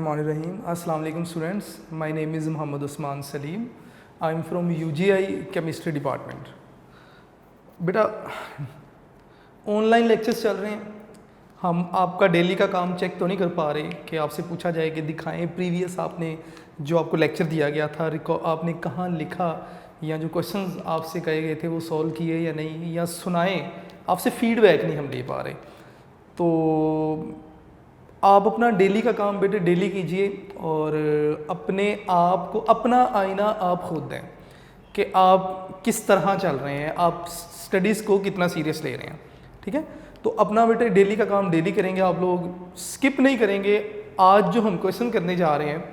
Bismillahirrahmanirrahim. Assalamu alaikum students. My name is Muhammad Usman Salim. I am from UGI Chemistry Department. बेटा online lectures चल रहे हैं, हम आपका डेली का काम चेक तो नहीं कर पा रहे कि आपसे पूछा जाए कि दिखाएं प्रीवियस आपने जो आपको लेक्चर दिया गया था आपने कहाँ लिखा या जो क्वेश्चंस आपसे कहे गए थे वो सॉल्व किए या नहीं, या सुनाएं, आपसे फीडबैक नहीं हम ले पा रहे। तो आप अपना डेली का काम बेटे डेली कीजिए और अपने आप को अपना आईना आप खुद दें कि आप किस तरह चल रहे हैं, आप स्टडीज़ को कितना सीरियस ले रहे हैं। ठीक है, तो अपना बेटे डेली का काम डेली करेंगे, आप लोग स्किप नहीं करेंगे। आज जो हम क्वेश्चन करने जा रहे हैं,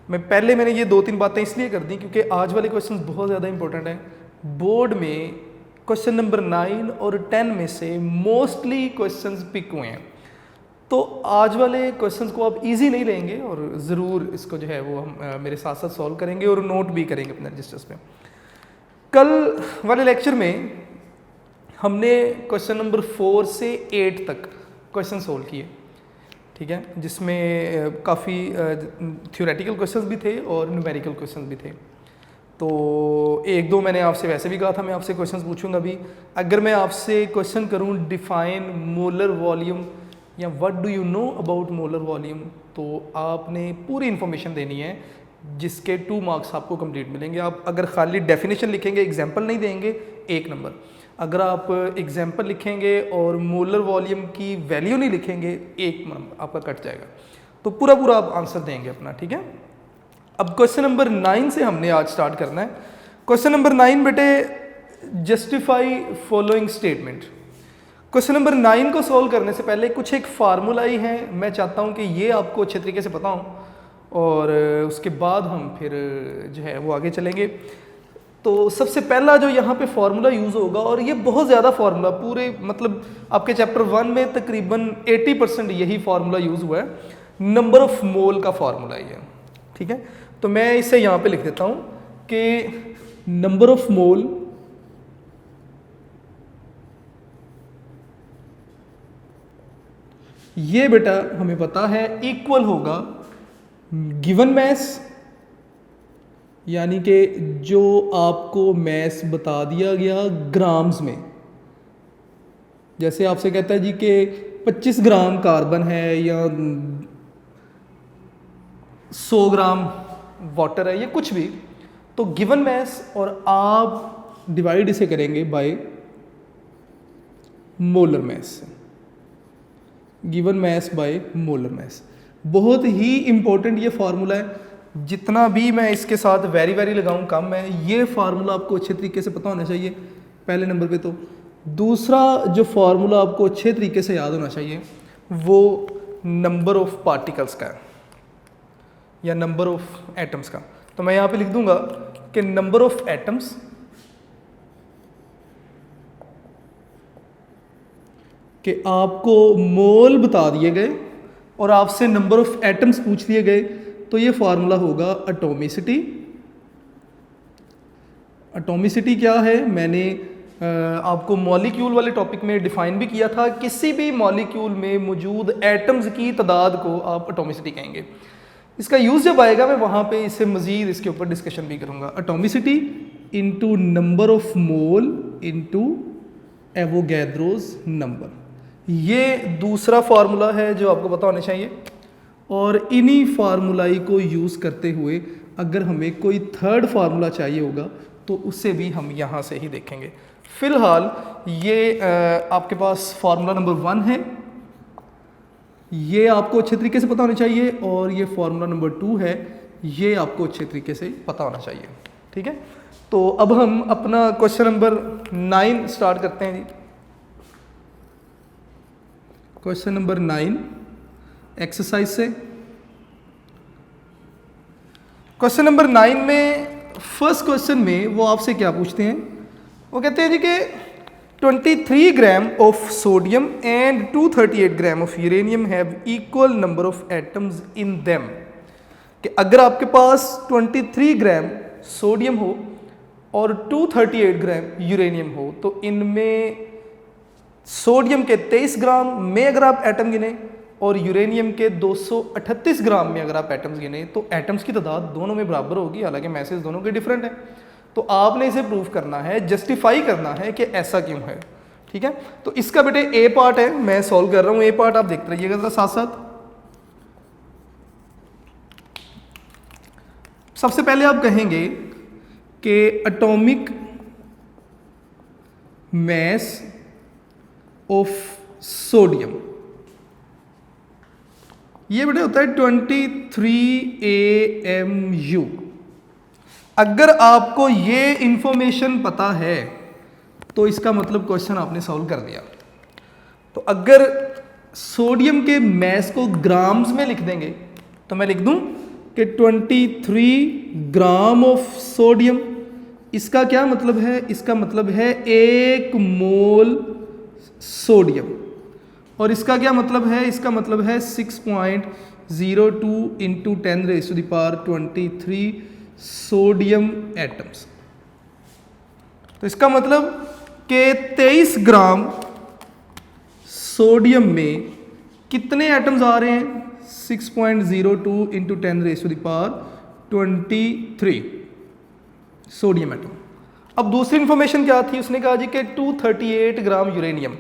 मैंने ये 2-3 बातें इसलिए कर दी क्योंकि आज वाले क्वेश्चन बहुत ज़्यादा इंपॉर्टेंट हैं। बोर्ड में क्वेश्चन नंबर 9 और 10 में से मोस्टली क्वेश्चंस पिक हुए हैं, तो आज वाले क्वेश्चंस को आप इजी नहीं लेंगे और ज़रूर इसको जो है वो हम मेरे साथ साथ सॉल्व करेंगे और नोट भी करेंगे अपने रजिस्टर्स पे। कल वाले लेक्चर में हमने क्वेश्चन नंबर 4 से 8 तक क्वेश्चन सॉल्व किए, ठीक है, जिसमें काफ़ी थ्योरेटिकल क्वेश्चंस भी थे और न्यूमेरिकल क्वेश्चंस भी थे। तो 1-2 मैंने आपसे वैसे भी कहा था मैं आपसे क्वेश्चंस पूछूंगा भी। अगर मैं आपसे क्वेश्चन करूं डिफाइन मोलर वॉल्यूम या what do you know about molar volume, तो आपने पूरी इन्फॉर्मेशन देनी है जिसके 2 मार्क्स आपको कंप्लीट मिलेंगे। आप अगर खाली डेफिनेशन लिखेंगे, एग्जाम्पल नहीं देंगे, 1 नंबर। अगर आप एग्जाम्पल लिखेंगे और मोलर वॉल्यूम की वैल्यू नहीं लिखेंगे, 1 नंबर आपका कट जाएगा। तो पूरा आप आंसर देंगे अपना, ठीक है। अब क्वेश्चन नंबर 9 से हमने आज स्टार्ट करना है। क्वेश्चन नंबर 9 बेटे, justify following statement. Question number 9 को सॉल्व करने से पहले कुछ एक फार्मूला ही है, मैं चाहता हूँ कि ये आपको अच्छे तरीके से पता हो और उसके बाद हम फिर जो है वो आगे चलेंगे। तो सबसे पहला जो यहाँ पे फार्मूला यूज़ होगा, और ये बहुत ज़्यादा फार्मूला पूरे मतलब आपके चैप्टर 1 में तकरीबन 80% यही फार्मूला यूज़ हुआ है, नंबर ऑफ मोल का फार्मूला ये, ठीक है। तो मैं इसे यहाँ पे लिख देता हूँ कि नंबर ऑफ मोल ये बेटा हमें पता है इक्वल होगा गिवन मैस, यानी कि जो आपको मैस बता दिया गया ग्राम्स में। जैसे आपसे कहता है जी कि 25 ग्राम कार्बन है या 100 ग्राम वाटर है, ये कुछ भी, तो गिवन मैस और आप डिवाइड इसे करेंगे by molar mass, given mass by molar mass. बहुत ही इंपॉर्टेंट ये फार्मूला है, जितना भी मैं इसके साथ वेरी लगाऊं कम है। ये फार्मूला आपको अच्छे तरीके से पता होना चाहिए पहले नंबर पे। तो दूसरा जो फार्मूला आपको अच्छे तरीके से याद होना चाहिए वो नंबर ऑफ पार्टिकल्स का है या नंबर ऑफ एटम्स का। तो मैं यहाँ पे लिख दूंगा कि नंबर ऑफ एटम्स कि आपको मोल बता दिए गए और आपसे नंबर ऑफ एटम्स पूछ दिए गए, तो ये फार्मूला होगा एटॉमिसिटी। एटॉमिसिटी क्या है, मैंने आपको मॉलिक्यूल वाले टॉपिक में डिफाइन भी किया था। किसी भी मॉलिक्यूल में मौजूद एटम्स की तादाद को आप एटॉमिसिटी कहेंगे। इसका यूज़ जब आएगा मैं वहाँ पे इससे मज़ीद इसके ऊपर डिस्कशन भी करूँगा। Atomicity into number of mole into Avogadro's number, ये दूसरा फार्मूला है जो आपको पता होना चाहिए। और इन्हीं फार्मूलाई को यूज़ करते हुए अगर हमें कोई थर्ड फार्मूला चाहिए होगा तो उसे भी हम यहाँ से ही देखेंगे। फ़िलहाल ये आपके पास फार्मूला नंबर 1 है, ये आपको अच्छे तरीके से पता होना चाहिए, और ये फार्मूला नंबर 2 है, ये आपको अच्छे तरीके से पता होना चाहिए, ठीक है। तो अब हम अपना क्वेश्चन नंबर 9 स्टार्ट करते हैं जी। क्वेश्चन नंबर 9 एक्सरसाइज से। क्वेश्चन नंबर 9 में फर्स्ट क्वेश्चन में वो आपसे क्या पूछते हैं, वो कहते हैं जी कि 23 gram of sodium and 238 gram of uranium have equal number of atoms in them. कि अगर आपके पास 23 ग्राम सोडियम हो और 238 ग्राम यूरेनियम हो, तो इनमें सोडियम के 23 ग्राम में अगर आप एटम गिने और यूरेनियम के 238 ग्राम में अगर आप एटम्स गिने तो एटम्स की तादाद दोनों में बराबर होगी, हालांकि मैसेज दोनों के डिफरेंट हैं। तो आपने इसे प्रूव करना है, जस्टिफाई करना है कि ऐसा क्यों है। ठीक है, तो इसका बेटे ए पार्ट है, मैं सॉल्व कर रहा हूं। ए पार्ट आप देखते रहिएगा जरा साथ साथ। सबसे पहले आप कहेंगे कि एटॉमिक मैस ऑफ सोडियम, ये बेटे होता है 23 AMU। अगर आपको ये इंफॉर्मेशन पता है तो इसका मतलब क्वेश्चन आपने सॉल्व कर दिया। तो अगर सोडियम के मैस को ग्राम्स में लिख देंगे तो मैं लिख दूं कि 23 ग्राम ऑफ सोडियम। इसका क्या मतलब है? इसका मतलब है 1 मोल सोडियम। और इसका क्या मतलब है? इसका मतलब है 6.02 इंटू 10⁻23 सोडियम एटम्स। तो इसका मतलब कि 23 ग्राम सोडियम में कितने एटम्स आ रहे हैं? 6.02 इंटू 10⁻23 सोडियम एटम। अब दूसरी इंफॉर्मेशन क्या थी? उसने कहा जी कि 238 ग्राम यूरेनियम।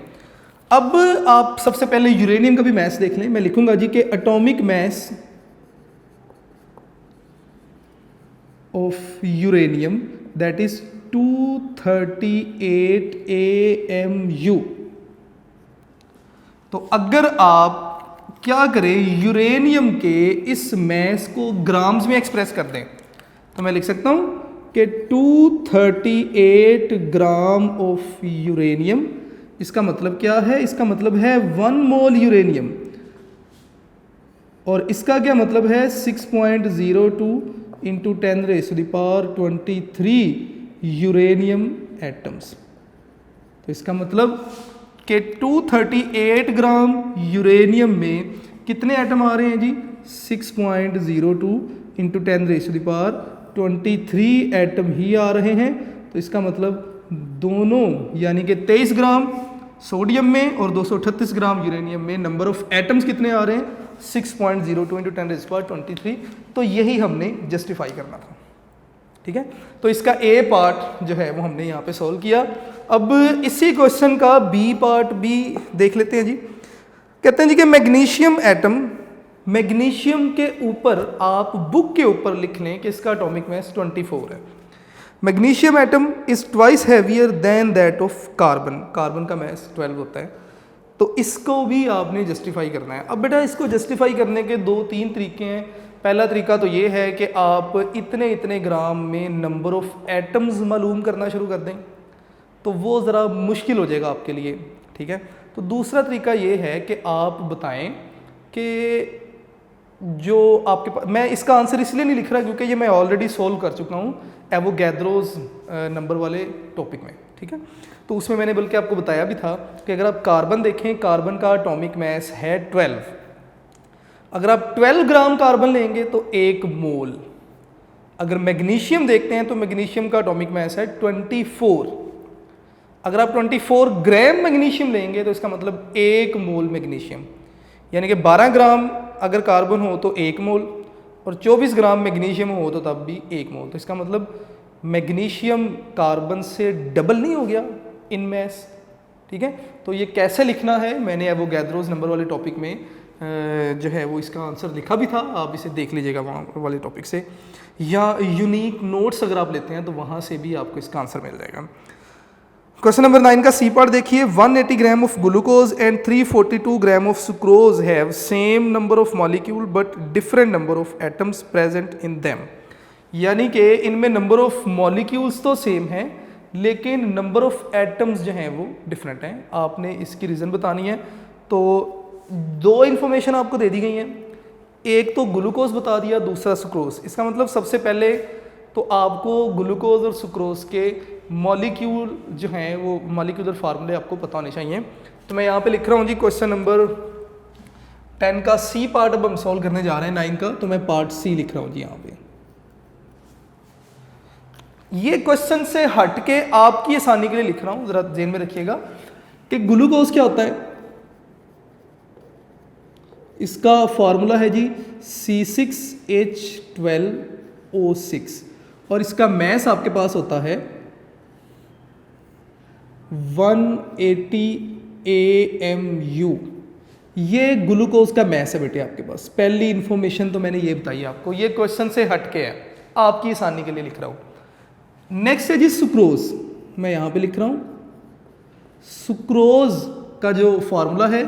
अब आप सबसे पहले यूरेनियम का भी मैस देख लें। मैं लिखूंगा जी कि atomic mass of uranium that is 238 AMU। तो अगर आप क्या करें, यूरेनियम के इस मैस को ग्राम्स में एक्सप्रेस कर दें तो मैं लिख सकता हूं कि 238 ग्राम ऑफ यूरेनियम। इसका मतलब क्या है? इसका मतलब है 1 मोल यूरेनियम। और इसका क्या मतलब है? 6.02 इंटू 10⁻23 यूरेनियम एटम्स। तो इसका मतलब कि 238 ग्राम यूरेनियम में कितने एटम आ रहे हैं जी? 6.02 इंटू 10⁻23 एटम ही आ रहे हैं। तो इसका मतलब दोनों यानी कि 23 ग्राम सोडियम में और 238 ग्राम यूरेनियम में नंबर ऑफ एटम्स कितने आ रहे हैं? 6.02 इंटू 10⁻23। तो यही हमने जस्टिफाई करना था। ठीक है, तो इसका ए पार्ट जो है वो हमने यहाँ पे सॉल्व किया। अब इसी क्वेश्चन का बी पार्ट भी देख लेते हैं जी। कहते हैं जी कि मैग्नीशियम एटम, मैग्नीशियम के ऊपर आप बुक के ऊपर लिख लें कि इसका एटॉमिक मास 24 है। Magnesium atom is twice heavier than that of carbon. Carbon का मास 12 होता है। तो इसको भी आपने जस्टिफाई करना है। अब बेटा इसको जस्टिफाई करने के 2-3 तरीके हैं। पहला तरीका तो ये है कि आप इतने इतने ग्राम में नंबर ऑफ एटम्स मालूम करना शुरू कर दें, तो वो ज़रा मुश्किल हो जाएगा आपके लिए। ठीक है, तो दूसरा तरीका ये है कि आप बताएं कि जो आपके पास, मैं इसका आंसर इसलिए नहीं लिख रहा क्योंकि ये मैं ऑलरेडी सोल्व कर चुका हूँ एवोगैड्रोस नंबर वाले टॉपिक में। ठीक है, तो उसमें मैंने बल्कि आपको बताया भी था कि अगर आप कार्बन देखें, कार्बन का एटॉमिक मास है 12। अगर आप 12 ग्राम कार्बन लेंगे तो 1 मोल। अगर मैग्नीशियम देखते हैं तो मैग्नीशियम का एटॉमिक मास है 24। अगर आप 24 ग्राम मैग्नीशियम लेंगे तो इसका मतलब 1 मोल मैग्नीशियम, यानी कि 12 ग्राम अगर कार्बन हो तो 1 मोल और 24 ग्राम मैग्नीशियम हो तो तब भी 1 मोल। तो इसका मतलब मैग्नीशियम कार्बन से डबल नहीं हो गया इन मैस। ठीक है, तो ये कैसे लिखना है मैंने एवोगैड्रोस नंबर वाले टॉपिक में जो है वो इसका आंसर लिखा भी था, आप इसे देख लीजिएगा वहाँ वाले टॉपिक से, या यूनिक नोट्स अगर आप लेते हैं तो वहाँ से भी आपको इसका आंसर मिल जाएगा। क्वेश्चन नंबर 9 का सी पार्ट देखिए। 180 gram of glucose and 342 gram of sucrose have same number of molecule but different number of atoms present in them. यानी कि इनमें नंबर ऑफ मॉलिक्यूल्स तो सेम हैं लेकिन नंबर ऑफ एटम्स जो हैं वो डिफरेंट हैं। आपने इसकी रीज़न बतानी है। तो 2 इन्फॉर्मेशन आपको दे दी गई हैं, एक तो ग्लूकोज बता दिया, दूसरा सुक्रोज। इसका मतलब सबसे पहले तो आपको ग्लूकोज और सुक्रोज के मॉलिक्यूल जो हैं वो मॉलिक्यूलर फार्मूले आपको पता होने चाहिए। तो मैं यहाँ पे लिख रहा हूँ जी क्वेश्चन नंबर 10 का सी पार्ट अब हम सॉल्व करने जा रहे हैं 9 का, तो मैं पार्ट सी लिख रहा हूँ जी यहाँ पे। ये क्वेश्चन से हट के आपकी आसानी के लिए लिख रहा हूँ, जरा ध्यान में रखिएगा कि ग्लूकोज क्या होता है। इसका फॉर्मूला है जी C6H12O6 और इसका मैस आपके पास होता है 180 AMU। ये ग्लूकोज का मैस है बेटे आपके पास। पहली इंफॉर्मेशन तो मैंने ये बताई आपको, ये क्वेश्चन से हटके है, आपकी आसानी के लिए लिख रहा हूँ। नेक्स्ट है जी सुक्रोज, मैं यहाँ पे लिख रहा हूँ। सुक्रोज का जो फॉर्मूला है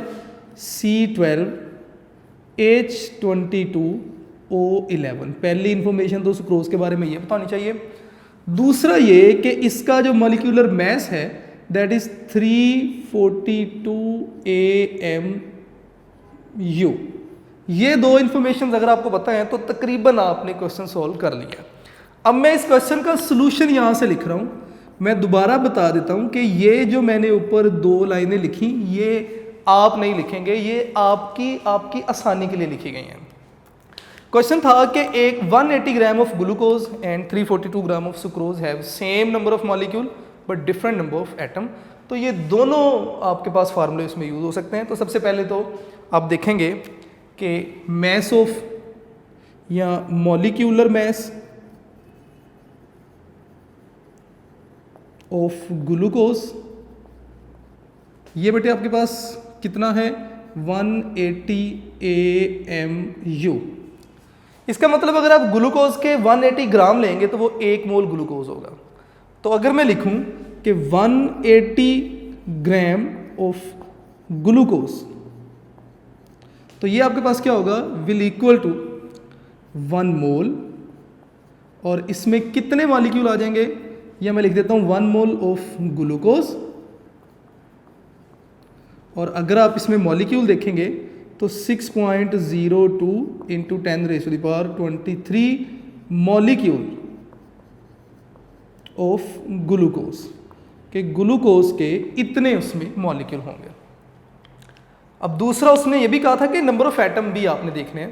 C12H22O11। पहली इंफॉर्मेशन तो सुक्रोज के बारे में ये बतानी चाहिए। दूसरा ये कि इसका जो मॉलिक्यूलर मैस है दैट इज 342 AMU। ये दो इंफॉर्मेशन अगर आपको पता है तो तकरीबन आपने क्वेश्चन सॉल्व कर लिया। अब मैं इस क्वेश्चन का सलूशन यहाँ से लिख रहा हूँ। मैं दोबारा बता देता हूँ कि ये जो मैंने ऊपर दो लाइनें लिखी ये आप नहीं लिखेंगे, ये आपकी आसानी के लिए लिखी गई हैं। क्वेश्चन था कि एक 180 gram of glucose and 342 gram of sucrose have same number of molecule but different number of atom. तो ये दोनों आपके पास फार्मूले इसमें यूज हो सकते हैं। तो सबसे पहले तो आप देखेंगे कि मैस ऑफ या मॉलिक्यूलर मैस ऑफ ग्लूकोज, ये बेटे आपके पास कितना है 180 AMU। इसका मतलब अगर आप ग्लूकोज के 180 ग्राम लेंगे तो वो 1 मोल ग्लूकोज होगा। तो अगर मैं लिखूं कि 180 ग्राम ऑफ ग्लूकोज तो ये आपके पास क्या होगा विल इक्वल टू 1 मोल, और इसमें कितने मॉलिक्यूल आ जाएंगे, या मैं लिख देता हूं 1 मोल ऑफ ग्लूकोज। और अगर आप इसमें मॉलिक्यूल देखेंगे तो 6.02 इंटू 10⁻23 मॉलिक्यूल ऑफ ग्लूकोज के ग्लूकोज के इतने उसमें मॉलिक्यूल होंगे। अब दूसरा उसने ये भी कहा था कि नंबर ऑफ एटम भी आपने देखने हैं।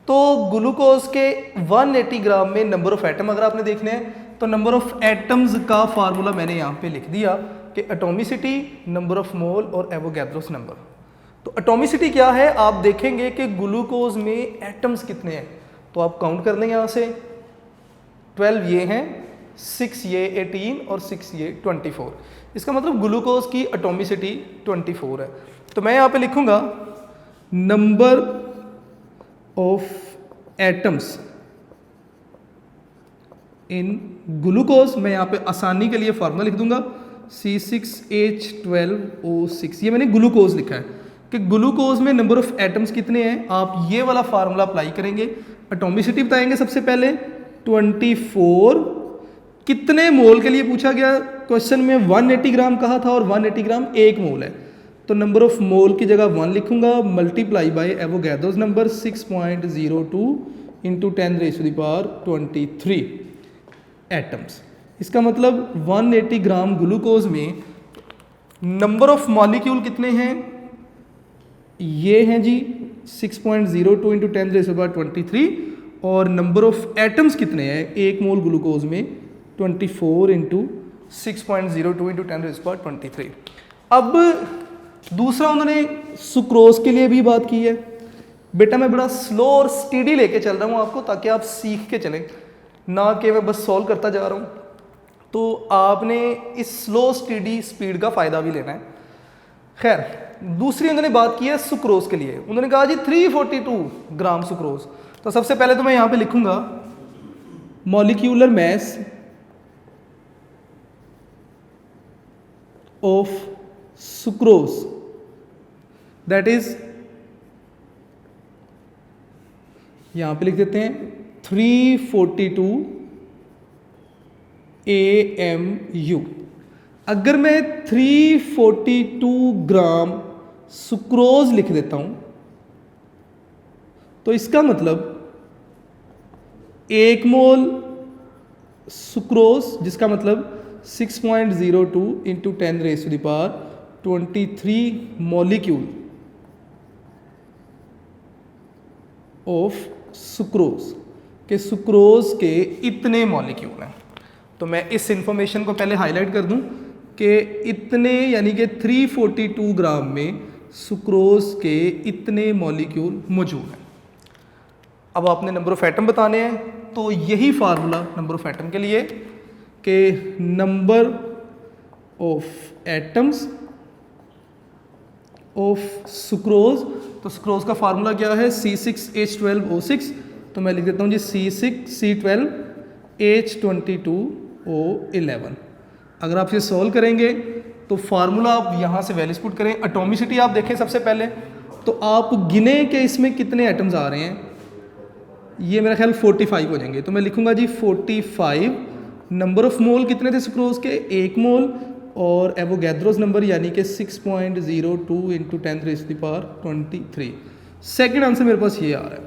तो ग्लूकोज के 180 ग्राम में नंबर ऑफ एटम अगर आपने देखने हैं तो नंबर ऑफ एटम्स का फार्मूला मैंने यहाँ पे लिख दिया कि एटॉमिसिटी, नंबर ऑफ मोल और एवोगैड्रोस नंबर। तो एटॉमिसिटी क्या है, आप देखेंगे कि ग्लूकोज में एटम्स कितने हैं तो आप काउंट कर लेंगे यहाँ से 12 ये हैं, 6 ये 18 और 6 ये 24। इसका मतलब ग्लूकोज की एटॉमिसिटी 24 है। तो मैं यहाँ पे लिखूंगा number of atoms in glucose, मैं यहाँ पे आसानी के लिए फार्मूला लिख दूंगा C6H12O6। ये मैंने ग्लूकोज लिखा है कि ग्लूकोज में नंबर ऑफ एटम्स कितने हैं। आप ये वाला फार्मूला अप्लाई करेंगे, एटॉमिसिटी बताएंगे सबसे पहले 24, कितने मोल के लिए पूछा गया क्वेश्चन में 180 ग्राम कहा था और 180 ग्राम 1 मोल है, तो नंबर ऑफ मोल की जगह 1 लिखूंगा, multiply by Avogadro's number 6.02 into 10⁻23 atoms. इसका मतलब 180 ग्राम ग्लूकोज में नंबर ऑफ मॉलिक्यूल कितने हैं, ये हैं जी 6.02 इंटू 10⁻23, और नंबर ऑफ एटम्स कितने हैं 1 मोल ग्लूकोज में 24 इंटू 6.02 इंटू 10⁻23। अब दूसरा उन्होंने सुक्रोज के लिए भी बात की है। बेटा मैं बड़ा स्लो और स्टीडी लेके चल रहा हूँ आपको ताकि आप सीख के चलें, ना कि मैं बस सॉल्व करता जा रहा हूँ। तो आपने इस स्लो स्टीडी स्पीड का फ़ायदा भी लेना है। खैर, दूसरी उन्होंने बात की है सुक्रोज के लिए। उन्होंने कहा जी 342 ग्राम सुक्रोज। तो सबसे पहले तो मैं यहाँ पे लिखूंगा molecular mass of sucrose that is, यहाँ पे लिख देते हैं 342 AMU। अगर मैं 342 ग्राम सुक्रोज लिख देता हूं तो इसका मतलब 1 मोल सुक्रोज, जिसका मतलब 6.02 इंटू 10⁻23 मॉलिक्यूल ऑफ सुक्रोज के सुक्रोज के इतने मॉलिक्यूल हैं। तो मैं इस इंफॉर्मेशन को पहले हाईलाइट कर दूं कि इतने यानी कि 342 ग्राम में सुक्रोज के इतने मॉलिक्यूल मौजूद हैं। अब आपने नंबर ऑफ एटम बताने हैं, तो यही फार्मूला नंबर ऑफ एटम के लिए कि number of atoms of sucrose, तो सुक्रोज का फार्मूला क्या है C6H12O6, तो मैं लिख देता हूँ जी C6C12H22O11। अगर आप इसे सॉल्व करेंगे तो फार्मूला आप यहाँ से वैल्यूज पुट करें, एटॉमिसिटी आप देखें सबसे पहले, तो आप गिने कि इसमें कितने एटम्स आ रहे हैं, ये मेरा ख्याल 45 हो जाएंगे, तो मैं लिखूंगा जी 45। नंबर ऑफ मोल कितने थे सुक्रोज के, 1 मोल, और एवोगैड्रोस नंबर यानी कि 6.02 इंटू 10⁻23। सेकेंड आंसर मेरे पास ये आ रहा है।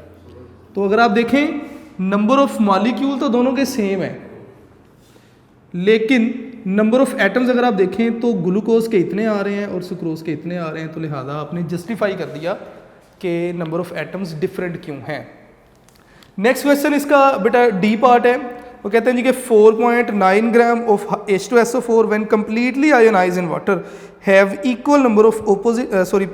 तो अगर आप देखें नंबर ऑफ मॉलिक्यूल तो दोनों के सेम है, लेकिन नंबर ऑफ एटम्स अगर आप देखें तो ग्लूकोज के इतने आ रहे हैं और सुक्रोज के इतने आ रहे हैं, तो लिहाजा आपने जस्टिफाई कर दिया कि नंबर ऑफ एटम्स डिफरेंट क्यों हैं। नेक्स्ट क्वेश्चन इसका बेटा डी पार्ट है, वो कहते हैं जी कि 4.9 gram of H2SO4 when completely ionize in water have equal number of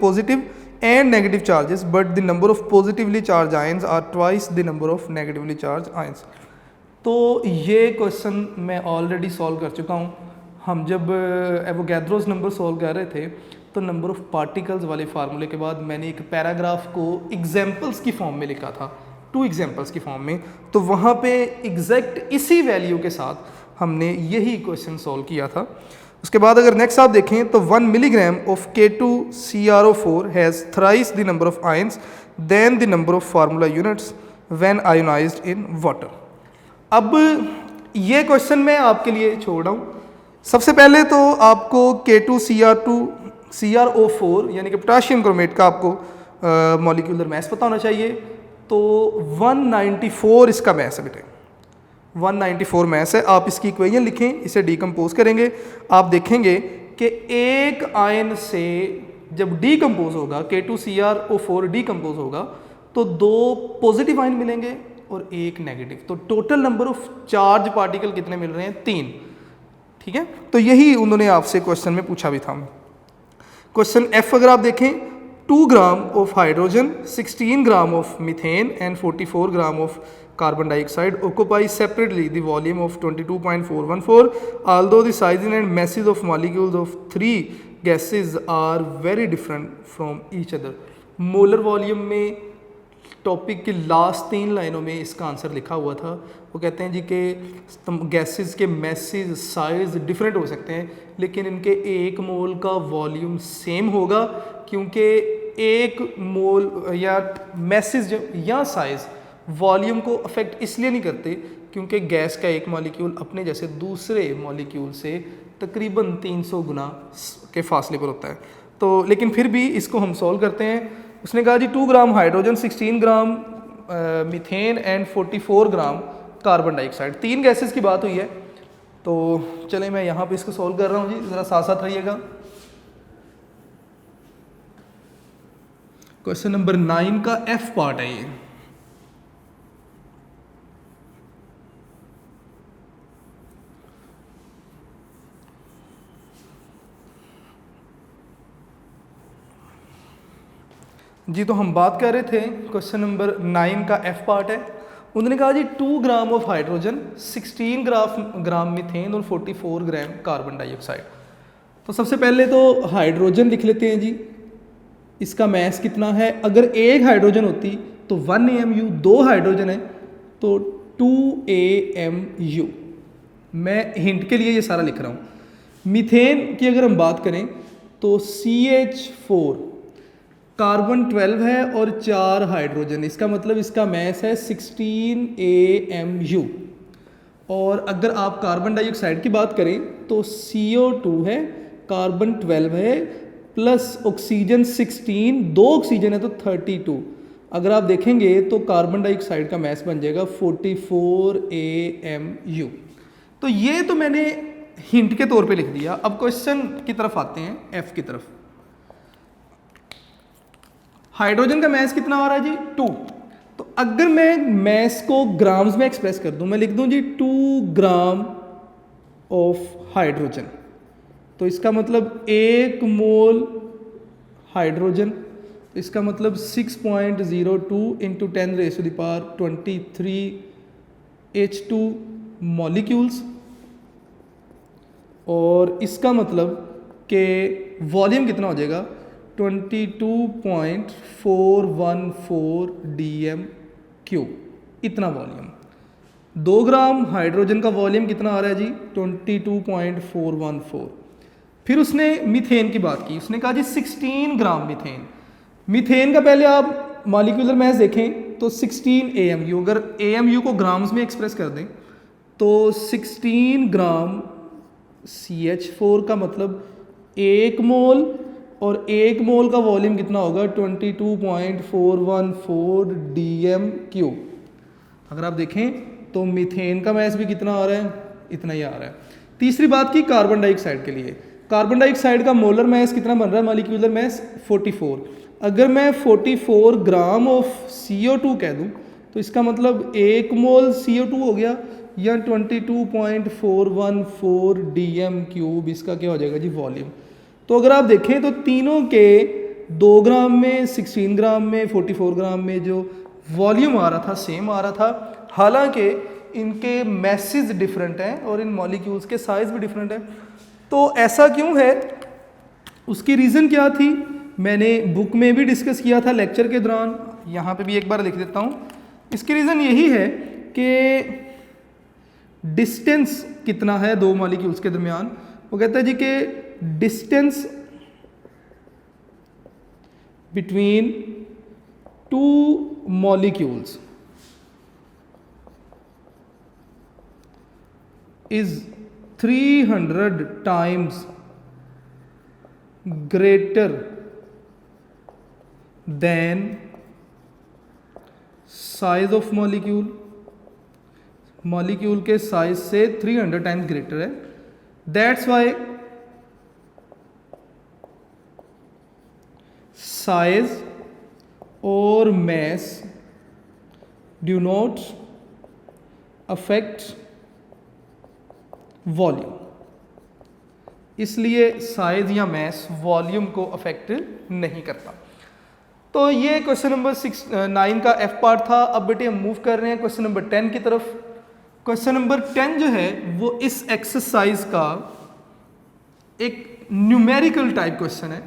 positive and negative charges, but the number of positively charge ions are twice the number of negatively charge ions. तो ये question मैं already solve कर चुका हूँ। हम जब Avogadro's number solve कर रहे थे तो नंबर ऑफ पार्टिकल्स वाले फार्मूले के बाद मैंने एक पैराग्राफ को एग्जाम्पल्स की फॉर्म में लिखा था, 2 एग्जाम्पल्स की फॉर्म में, तो वहाँ पे एग्जैक्ट इसी वैल्यू के साथ हमने यही क्वेश्चन सॉल्व किया था। उसके बाद अगर नेक्स्ट आप देखें तो 1 milligram of K2CrO4 has thrice the number of ions then the number of formula units when ionized in water. अब ये क्वेश्चन मैं आपके लिए छोड़ रहा हूँ। सबसे पहले तो आपको K2CrO4 यानी कि पोटाशियम क्रोमेट का आपको मॉलिक्यूलर मैस पता होना चाहिए। तो 194 इसका मैस है बेटे, 194 मैस है। आप इसकी इक्वेशन लिखें, इसे डीकम्पोज करेंगे, आप देखेंगे कि एक आयन से जब डीकम्पोज होगा, K2CrO4 डीकम्पोज होगा तो 2 पॉजिटिव आयन मिलेंगे और 1 नेगेटिव, तो total number of charge particle कितने मिल रहे हैं, 3। ठीक है, तो यही उन्होंने आपसे क्वेश्चन में पूछा भी था। क्वेश्चन F अगर आप देखें, 2 gram of hydrogen, 16 gram of methane and 44 gram of carbon dioxide occupy separately the volume of 22.414, although the sizes and masses of molecules of 3 gases are very different from each other। Molar volume में topic की last 3 लाइनों में इसका answer लिखा हुआ था। वो कहते हैं जी कि गैसेस के मैसेज साइज डिफरेंट हो सकते हैं, लेकिन इनके 1 मोल का वॉल्यूम सेम होगा, क्योंकि 1 मोल या मैसेज या साइज़ वॉल्यूम को अफेक्ट इसलिए नहीं करते क्योंकि गैस का 1 मॉलिक्यूल अपने जैसे दूसरे मॉलिक्यूल से तकरीबन 300 गुना के फासले पर होता है। तो लेकिन फिर भी इसको हम सॉल्व करते हैं। उसने कहा जी 2 gram hydrogen, 16 gram methane and 44 gram carbon dioxide, 3 gases की बात हुई है। तो चले मैं यहाँ पे इसको सॉल्व कर रहा हूँ जी, ज़रा साथ साथ रहिएगा। क्वेश्चन नंबर 9 का F पार्ट है ये। जी तो हम बात कर रहे थे क्वेश्चन नंबर 9 का F पार्ट है। उन्होंने कहा जी 2 gram of hydrogen, 16 gram methane और 44 ग्राम कार्बन डाइऑक्साइड। तो सबसे पहले तो हाइड्रोजन लिख लेते हैं जी, इसका मैस कितना है। अगर 1 हाइड्रोजन होती तो 1 AMU, 2 हाइड्रोजन है तो 2 AMU। मैं हिंट के लिए ये सारा लिख रहा हूँ। मीथेन की अगर हम बात करें तो CH4, कार्बन 12 है और 4 हाइड्रोजन, इसका मतलब इसका मैस है 16 AMU। और अगर आप कार्बन डाइऑक्साइड की बात करें तो CO2 है, कार्बन 12 है प्लस ऑक्सीजन 16, 2 ऑक्सीजन है तो 32। अगर आप देखेंगे तो कार्बन डाइऑक्साइड का मैस बन जाएगा 44 AMU। तो ये तो मैंने हिंट के तौर पे लिख दिया। अब क्वेश्चन की तरफ आते हैं, F की तरफ। हाइड्रोजन का मैस कितना आ रहा है जी 2। तो अगर मैं मैस को ग्राम्स में एक्सप्रेस कर दूं, मैं लिख दूं जी 2 ग्राम ऑफ हाइड्रोजन, तो इसका मतलब 1 मोल हाइड्रोजन, तो इसका मतलब 6.02 इंटू 10⁻23 H2 मॉलिक्यूल्स, और इसका मतलब कि वॉल्यूम कितना हो जाएगा 22.414 dm³, इतना वॉल्यूम। 2 ग्राम हाइड्रोजन का वॉल्यूम कितना आ रहा है जी 22.414। फिर उसने मीथेन की बात की, उसने कहा जी 16 ग्राम मीथेन। मीथेन का पहले आप मॉलिक्यूलर मास देखें तो 16 AMU, अगर AMU को ग्राम्स में एक्सप्रेस कर दें तो 16 ग्राम CH4 का मतलब 1 मोल, और 1 मोल का वॉल्यूम कितना होगा 22.414 dm³। अगर आप देखें तो मीथेन का मास भी कितना आ रहा है, इतना ही आ रहा है। तीसरी बात की कार्बन डाइऑक्साइड के लिए, कार्बन डाइऑक्साइड का मोलर मास कितना बन रहा है, मॉलिक्यूलर मास 44। अगर मैं 44 ग्राम ऑफ CO2 कह दूं तो इसका मतलब 1 मोल CO2 हो गया, या 22.414 dm³, इसका क्या हो जाएगा जी वॉल्यूम। तो अगर आप देखें तो तीनों के 2 ग्राम में, 16 ग्राम में, 44 ग्राम में जो वॉल्यूम आ रहा था सेम आ रहा था, हालांकि इनके मैसेज डिफरेंट हैं और इन मॉलिक्यूल्स के साइज भी डिफरेंट है। तो ऐसा क्यों है, उसकी रीज़न क्या थी, मैंने बुक में भी डिस्कस किया था लेक्चर के दौरान, यहाँ पे भी एक बार लिख देता हूँ। इसकी रीज़न यही है कि डिस्टेंस कितना है दो मॉलिक्यूल्स के दरमियान। वो कहता है जी कि distance between two molecules is 300 times greater than size of molecule, molecule के साइज से 300 टाइम्स ग्रेटर है। दैट्स वाई साइज और mass do not affect volume, इसलिए साइज या मैस वॉल्यूम को अफेक्ट नहीं करता। तो ये क्वेश्चन नंबर 9 का F पार्ट था। अब बेटे हम मूव कर रहे हैं क्वेश्चन नंबर 10 की तरफ। क्वेश्चन नंबर 10 जो है वो इस एक्सरसाइज का एक न्यूमेरिकल टाइप क्वेश्चन है,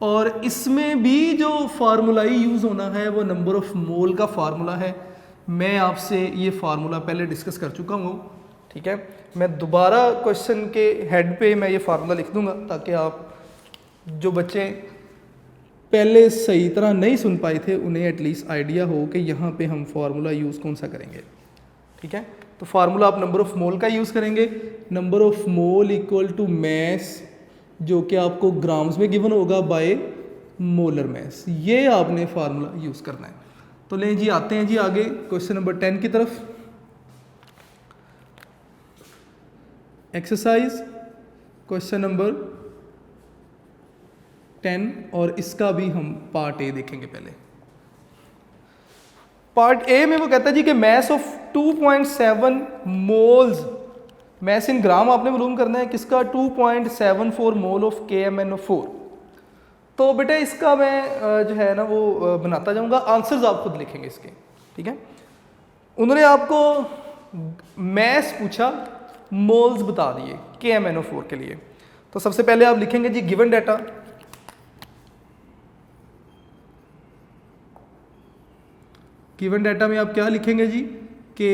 और इसमें भी जो फार्मूला यूज़ होना है वो नंबर ऑफ मोल का फार्मूला है। मैं आपसे ये फार्मूला पहले डिस्कस कर चुका हूँ, ठीक है। मैं दोबारा क्वेश्चन के हेड पे मैं ये फार्मूला लिख दूंगा ताकि आप जो बच्चे पहले सही तरह नहीं सुन पाए थे उन्हें एटलीस्ट आइडिया हो कि यहाँ पे हम फार्मूला यूज़ कौन सा करेंगे, ठीक है। तो फार्मूला आप नंबर ऑफ मोल का यूज़ करेंगे। Number of mole equal to mass, जो कि आपको ग्राम्स में गिवन होगा बाय मोलर मैस, ये आपने फार्मूला यूज़ करना है। तो लें जी, आते हैं जी आगे क्वेश्चन नंबर 10 की तरफ। एक्सरसाइज क्वेश्चन नंबर 10, और इसका भी हम पार्ट ए देखेंगे पहले। पार्ट ए में वो कहता है जी कि mass of 2.7 moles, mess in ग्राम आपने मालूम करना है किसका, 2.74 मोल ऑफ KMnO4। तो बेटा इसका मैं जो है ना वो बनाता जाऊंगा, आंसर्स आप खुद लिखेंगे इसके, ठीक है। उन्होंने आपको मैस पूछा, मोल्स बता दिए KMnO4 के लिए। तो सबसे पहले आप लिखेंगे जी गिवन डाटा, गिवन डाटा में आप क्या लिखेंगे जी कि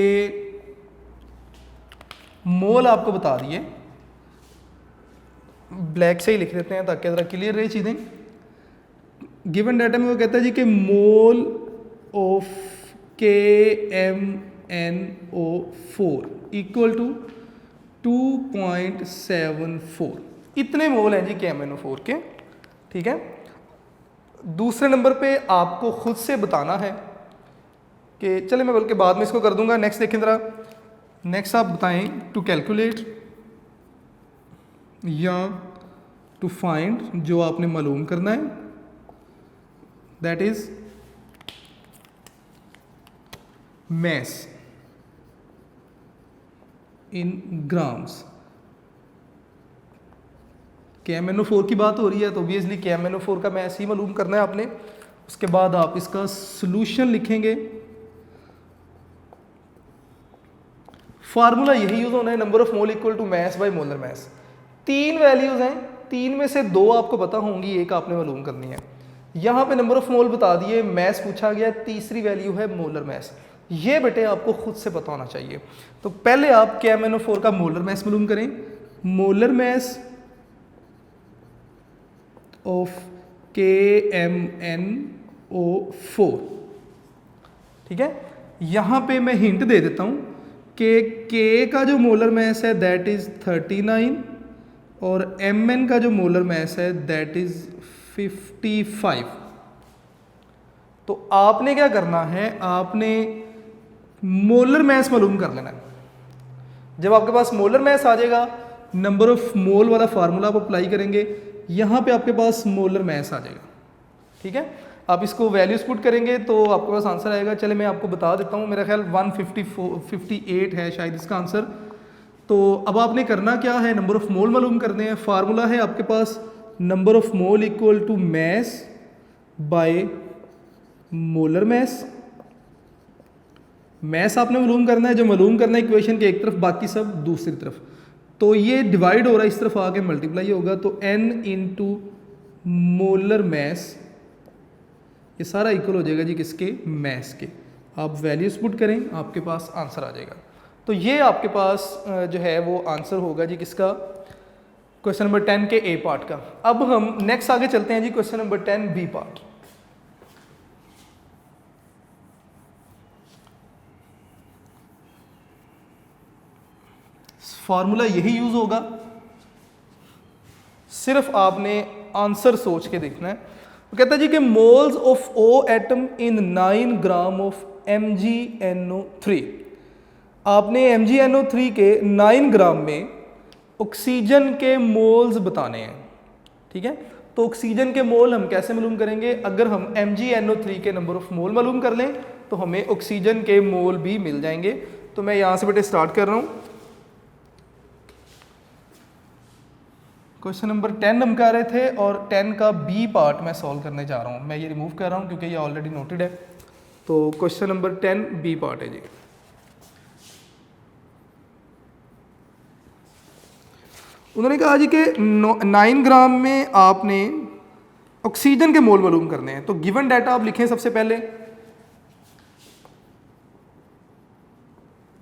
मोल आपको बता दिए, ब्लैक से ही लिख देते हैं ताकि ज़रा क्लियर रही चीज़ें। गिवन डाटा में वो कहता है जी कि mole of KMnO4 equal to 2.74, इतने मोल हैं जी KMnO4 के, ठीक है। दूसरे नंबर पे आपको खुद से बताना है कि चले मैं बल्कि बाद में इसको कर दूंगा। नेक्स्ट देखें ज़रा, नेक्स्ट आप बताएं टू कैलकुलेट या टू फाइंड, जो आपने मालूम करना है, that is mass in grams. KMnO4 की बात हो रही है तो ऑब्वियसली KMnO4 का मैथ ही मालूम करना है आपने। उसके बाद आप इसका सॉल्यूशन लिखेंगे। फार्मूला यही यूज होना है, number of mole equal to mass by molar mass. 3 values हैं, 3 में से 2 आपको पता होंगी, एक आपने मालूम करनी है। यहाँ पे नंबर ऑफ मोल बता दिए, मास पूछा गया, तीसरी वैल्यू है मोलर मास। ये बेटे आपको खुद से पता होना चाहिए। तो पहले आप KMnO4 का मोलर मास मालूम करें। मोलर मास ऑफ KMnO4, ठीक है। यहाँ पे मैं हिंट दे देता हूँ कि K का जो मोलर मास है दैट इज 39 और Mn का जो मोलर मास है दैट इज 55। तो आपने क्या करना है, आपने मोलर मास मालूम कर लेना है। जब आपके पास मोलर मास आ जाएगा, नंबर ऑफ मोल वाला फार्मूला आप अप्लाई करेंगे, यहाँ पे आपके पास मोलर मास आ जाएगा, ठीक है। आप इसको वैल्यूज पुट करेंगे तो आपके पास आंसर आएगा। चले मैं आपको बता देता हूँ, मेरा ख्याल 158 है शायद इसका आंसर। तो अब आपने करना क्या है, नंबर ऑफ मोल मालूम करने हैं। फार्मूला है आपके पास number of mole equal to mass by molar mass. Mass आपने मालूम करना है, जो मालूम करना है इक्वेशन के एक तरफ, बाकी सब दूसरी तरफ। तो ये डिवाइड हो रहा है, इस तरफ आके मल्टीप्लाई होगा, तो n इंटू मोलर मास, ये सारा इक्वल हो जाएगा जी किसके, मास के। आप वैल्यूज पुट करें, आपके पास आंसर आ जाएगा। तो ये आपके पास जो है वो आंसर होगा जी किसका, क्वेश्चन नंबर 10 के ए पार्ट का। अब हम नेक्स्ट आगे चलते हैं जी, question number 10 B part. Formula यही यूज होगा, सिर्फ आपने आंसर सोच के देखना है। तो कहता है जी कि moles of O atom in 9 gram of MgNO3। आपने MgNO3 के 9 ग्राम में ऑक्सीजन के मोल्स बताने हैं, ठीक है। तो ऑक्सीजन के मोल हम कैसे मालूम करेंगे, अगर हम MgNO3 के नंबर ऑफ मोल मालूम कर लें तो हमें ऑक्सीजन के मोल भी मिल जाएंगे। तो मैं यहाँ से बेटे स्टार्ट कर रहा हूँ। क्वेश्चन नंबर 10 हम कर रहे थे और 10 का बी पार्ट मैं सॉल्व करने जा रहा हूँ। मैं ये रिमूव कर रहा हूँ क्योंकि ये ऑलरेडी नोटेड है। तो क्वेश्चन नंबर 10 बी पार्ट है जी। उन्होंने कहा जी कि 9 ग्राम में आपने ऑक्सीजन के मोल मालूम करने हैं। तो गिवन डाटा आप लिखें सबसे पहले।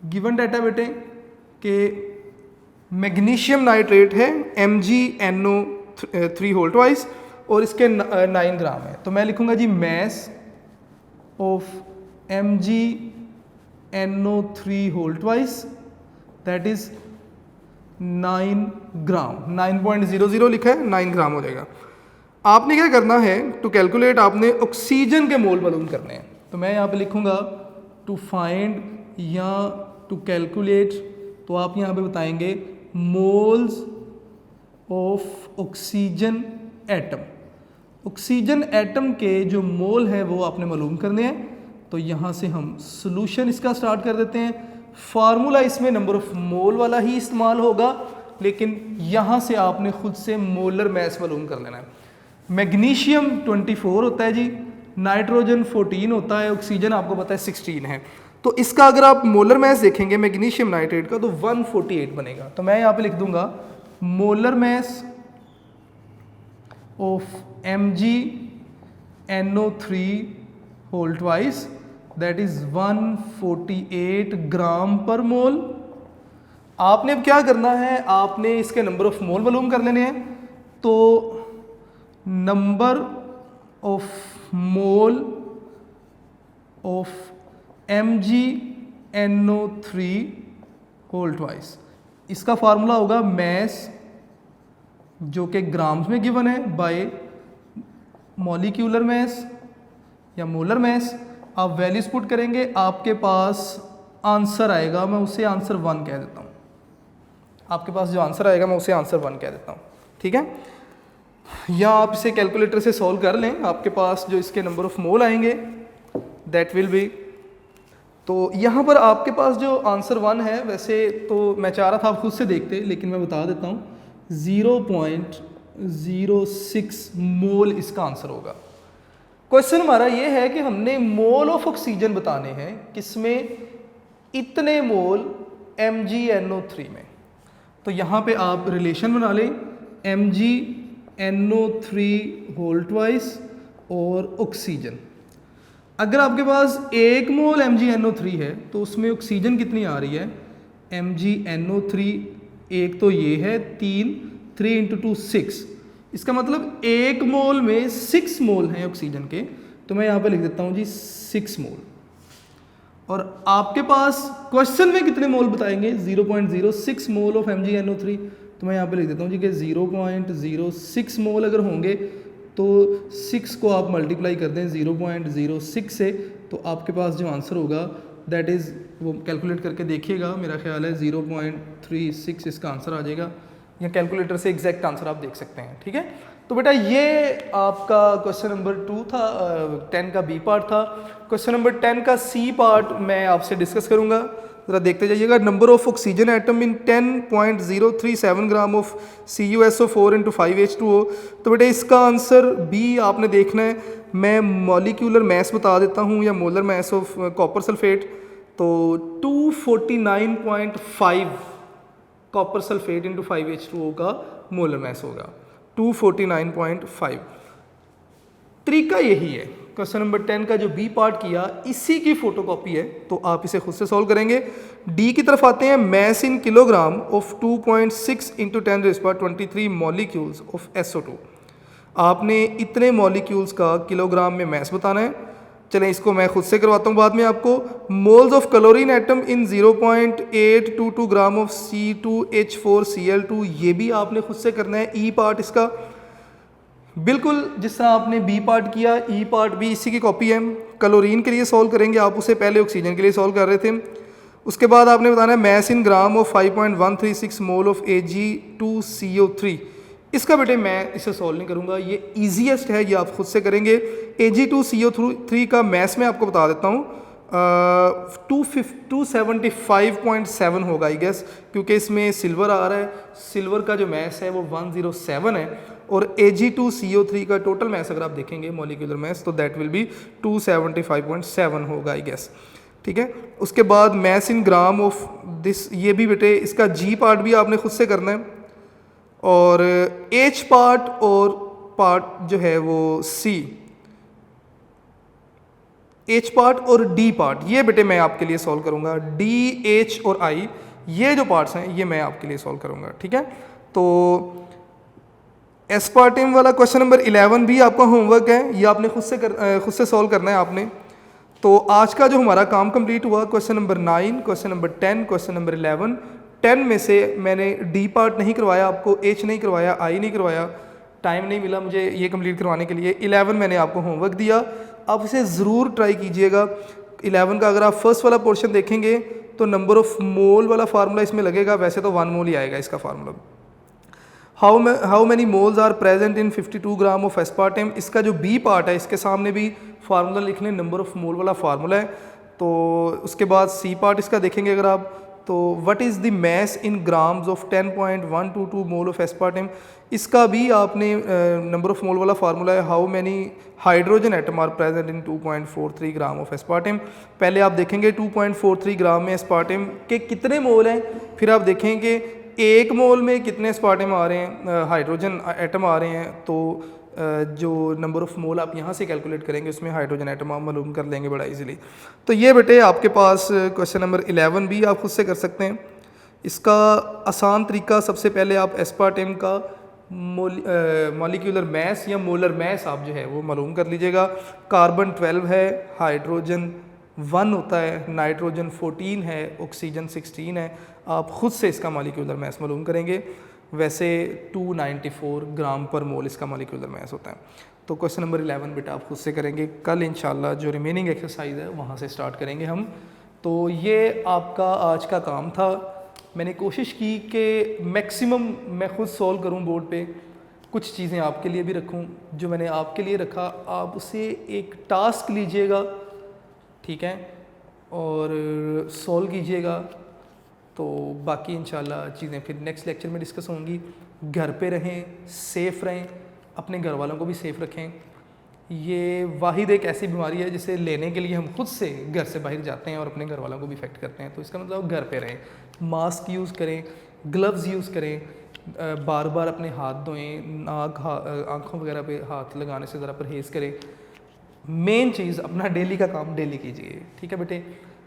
गिवन डाटा बेटे कि मैग्नीशियम नाइट्रेट है MgNO3 होल ट्वाइस और इसके 9 ग्राम है। तो मैं लिखूंगा जी mass of MgNO3 whole twice that is 9 gram. 9.00 लिखा है, 9 ग्राम हो जाएगा। आपने क्या करना है, टू कैलकुलेट आपने ऑक्सीजन के मोल मालूम करने हैं। तो मैं यहाँ पे लिखूंगा टू फाइंड या टू कैलकुलेट, तो आप यहाँ पे बताएंगे moles of oxygen atom. Oxygen atom के जो मोल है वो आपने मालूम करने हैं। तो यहाँ से हम सॉल्यूशन इसका स्टार्ट कर देते हैं। फार्मूला इसमें नंबर ऑफ मोल वाला ही इस्तेमाल होगा, लेकिन यहाँ से आपने खुद से मोलर मास मालूम कर लेना है। मैग्नीशियम 24 होता है जी, नाइट्रोजन 14 होता है, ऑक्सीजन आपको पता है 16 है। तो इसका अगर आप मोलर मास देखेंगे मैग्नीशियम नाइट्रेट का तो 148 बनेगा। तो मैं यहाँ पे लिख दूंगा molar mass of MgNO3 whole twice that is 148 gram per mole. आपने अब क्या करना है, आपने इसके नंबर ऑफ मोल मालूम कर लेने हैं। तो number of mole of MgNO3 whole twice, इसका फार्मूला होगा मास जो कि ग्राम्स में गिवन है बाय मॉलिक्यूलर मास या मोलर मास। आप वैल्यूज पुट करेंगे, आपके पास आंसर आएगा, मैं उसे आंसर 1 कह देता हूँ। आपके पास जो आंसर आएगा मैं उसे आंसर 1 कह देता हूँ, ठीक है। या आप इसे कैलकुलेटर से सॉल्व कर लें, आपके पास जो इसके नंबर ऑफ मोल आएंगे दैट विल बी। तो यहाँ पर आपके पास जो आंसर 1 है, वैसे तो मैं चाह रहा था आप खुद से देखते, लेकिन मैं बता देता हूँ 0.0 0.06 मोल इसका आंसर होगा। क्वेश्चन हमारा ये है कि हमने मोल ऑफ ऑक्सीजन बताने हैं, किसमें, इतने मोल MgNO3 में। तो यहाँ पे आप रिलेशन बना लें MgNO3 होल ट्वाइस और ऑक्सीजन। अगर आपके पास 1 मोल MgNO3 है तो उसमें ऑक्सीजन कितनी आ रही है, MgNO3 एक तो ये है 3 इंटू 2 6, इसका मतलब 1 मोल में 6 मोल हैं ऑक्सीजन के, तो मैं यहाँ पे लिख देता हूँ जी 6 मोल। और आपके पास क्वेश्चन में कितने मोल बताएंगे, 0.06 मोल ऑफ MgNO3, तो मैं यहाँ पे लिख देता हूँ जी कि 0.06 मोल अगर होंगे तो 6 को आप मल्टीप्लाई कर दें 0.06 से, तो आपके पास जो आंसर होगा दैट इज़, वो कैलकुलेट करके देखिएगा, मेरा ख्याल है 0.36 इसका आंसर आ जाएगा, या कैलकुलेटर से एग्जैक्ट आंसर आप देख सकते हैं। ठीक है, तो बेटा ये आपका क्वेश्चन नंबर 2 था, 10 का बी पार्ट था। क्वेश्चन नंबर 10 का सी पार्ट मैं आपसे डिस्कस करूंगा, ज़रा देखते जाइएगा। Number of oxygen atom in 10.037 gram of CuSO4 into 5H2O। तो बेटा इसका आंसर बी आपने देखना है। मैं मॉलिक्यूलर मैस बता देता हूँ, या molar mass of copper sulphate, तो 249.5 कॉपर सल्फेट इंटू 5H2O का मोलर मैस होगा, 249.5। तरीका यही है, क्वेश्चन नंबर 10 का जो बी पार्ट किया इसी की फोटोकॉपी है, तो आप इसे खुद से सॉल्व करेंगे। डी की तरफ आते हैं, mass in kilogram of 2.6 into 10⁻23 molecules of SO2। आपने इतने मॉलिक्यूल्स का किलोग्राम में मैस बताना है। चलें इसको मैं खुद से करवाता हूँ बाद में आपको। Moles of chlorine atom in 0.822 gram of C2H4Cl2, ये भी आपने खुद से करना है। ई पार्ट इसका बिल्कुल जिस तरह आपने बी पार्ट किया, ई पार्ट भी इसी की कॉपी है। क्लोरीन के लिए सॉल्व करेंगे आप, उसे पहले ऑक्सीजन के लिए सॉल्व कर रहे थे। उसके बाद आपने बताना है mass in gram of 5.136 mole of Ag2CO3। इसका बेटे मैं इसे सॉल्व नहीं करूंगा, ये ईजीएस्ट है, ये आप खुद से करेंगे। Ag2CO3 का मैस मैं आपको बता देता हूँ, 275.7 होगा आई गेस, क्योंकि इसमें सिल्वर आ रहा है। सिल्वर का जो मैस है वो 107 है, और Ag2CO3 का टोटल मैस अगर आप देखेंगे मॉलिक्यूलर मैस, तो दैट विल बी 275.7 होगा आई गेस। ठीक है, उसके बाद mass in gram of this, ये भी बेटे इसका जी पार्ट भी आपने खुद से करना है, और एच पार्ट और पार्ट जो है वो सी, एच पार्ट और डी पार्ट, ये बेटे मैं आपके लिए सॉल्व करूंगा। डी, एच और आई, ये जो पार्ट्स हैं ये मैं आपके लिए सॉल्व करूंगा। ठीक है, तो एस्पार्टेम वाला क्वेश्चन नंबर 11 भी आपका होमवर्क है, ये आपने खुद से सॉल्व करना है आपने। तो आज का जो हमारा काम कंप्लीट हुआ, question number 9, question number 10, question number 11। 10 में से मैंने डी पार्ट नहीं करवाया आपको, एच नहीं करवाया, आई नहीं करवाया, टाइम नहीं मिला मुझे ये कंप्लीट करवाने के लिए। 11 मैंने आपको होमवर्क दिया, आप इसे ज़रूर ट्राई कीजिएगा। 11 का अगर आप फर्स्ट वाला पोर्शन देखेंगे तो नंबर ऑफ मोल वाला फार्मूला इसमें लगेगा, वैसे तो 1 मोल ही आएगा इसका formula. How many moles are present in 52 gram of aspartame, इसका जो बी पार्ट है इसके सामने भी फार्मूला लिख लें, नंबर ऑफ मोल वाला फार्मूला है। तो उसके बाद सी पार्ट इसका देखेंगे अगर आप, तो what is the mass in grams of 10.122 mole of aspartame, इसका भी आपने नंबर ऑफ मोल वाला फार्मूला है। How many hydrogen atom are present in 2.43 gram of aspartame, पहले आप देखेंगे 2.43 ग्राम में एस्पार्टेम के कितने मोल हैं, फिर आप देखेंगे 1 मोल में कितने एस्पार्टेम आ रहे हैं, हाइड्रोजन एटम आ रहे हैं। तो जो नंबर ऑफ मोल आप यहाँ से कैलकुलेट करेंगे उसमें हाइड्रोजन एटम आप मालूम कर लेंगे बड़ा इजीली। तो ये बेटे आपके पास क्वेश्चन नंबर 11 भी आप खुद से कर सकते हैं। इसका आसान तरीका, सबसे पहले आप एस्पार्टेम का मॉलिक्यूलर मैस या मोलर मैस आप जो है वो मालूम कर लीजिएगा। कार्बन 12 है, हाइड्रोजन 1 होता है, नाइट्रोजन 14 है, ऑक्सीजन 16 है। आप खुद से इसका मॉलिक्यूलर मैस मालूम करेंगे। वैसे 294 ग्राम पर मोल इसका मॉलिक्यूलर मैस होता है। तो क्वेश्चन नंबर 11 बेटा आप खुद से करेंगे। कल इंशाल्लाह जो रिमेनिंग एक्सरसाइज है वहाँ से स्टार्ट करेंगे हम। तो ये आपका आज का काम था। मैंने कोशिश की कि मैक्सिमम मैं खुद सॉल्व करूँ बोर्ड पे, कुछ चीज़ें आपके लिए भी रखूँ। जो मैंने आपके लिए रखा आप उसे एक टास्क लीजिएगा, ठीक है, और सॉल्व कीजिएगा। तो बाकी इंशाल्लाह चीज़ें फिर नेक्स्ट लेक्चर में डिस्कस होंगी। घर पे रहें, सेफ़ रहें, अपने घर वालों को भी सेफ़ रखें। ये वाहिद एक ऐसी बीमारी है जिसे लेने के लिए हम खुद से घर से बाहर जाते हैं और अपने घर वालों को भी इफ़ेक्ट करते हैं। तो इसका मतलब घर पे रहें, मास्क यूज़ करें, ग्लव्स यूज़ करें, बार बार अपने हाथ धोएं, आँखों वगैरह पे हाथ लगाने से ज़रा परहेज़ करें। मेन चीज़ अपना डेली का काम डेली कीजिए, ठीक है बेटे।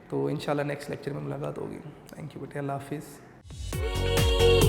तो इंशाल्लाह नेक्स्ट लेक्चर में मुलाकात होगी। थैंक यू बेटे, अल्लाह हाफिज़।